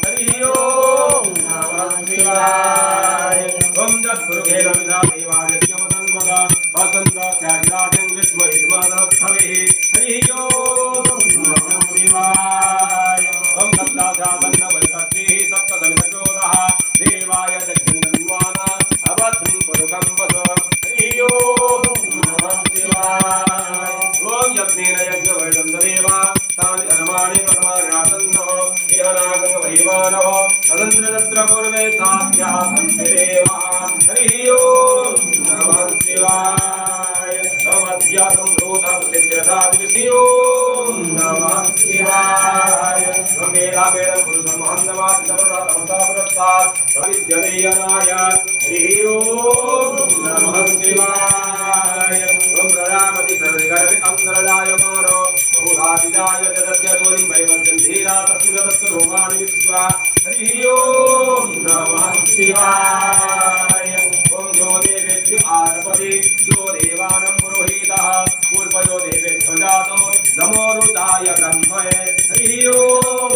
हरि ओम नमः शिवाय। ओम तत्पुरुषेण विधादेवायज्ञमतन्वदा वसन्त त्यागिराजं ग्रीष्म इदमदत्थवे हरि ओम नमः शिवाय। ओम तत्दासादन्नवैतस्तिः सप्तधन्वचोदः देवाय जग्गन्धन्वाना अवध्वं पुरुकं वस हरि ओम नमः शिवाय। ओम यज्ञेन यज्ञवैदन्ददेवा तानि धर्माणि प्रथमान्यासन्नः इह नागं वैमानः तदन्त्रतत्र पूर्वे साध्याः सन्ति देवाः हरि ओम नमः शिवाय। नमस्यासं भूतप्रतिग्रहादिविषि ओम नमः शिवाय। वेदावेदं पुरुषं महन्नवादितमसा विद्यदेयनाय हरि ओम नमः शिवाय। ओम प्रजापति सर्वगर्भ अंतर्जायमानो बहुधादिजाय जगस्य जोनिं वैवस्यं धीरा तस्मिन् तस्य रोमाणि विश्वा हरि ओम नमः शिवाय। ओम जो देवेभ्यो आदपति जो देवानां पुरोहितः पूर्वयो देवेभ्यो जातो नमो रुद्राय ब्रह्मणे हरि ओम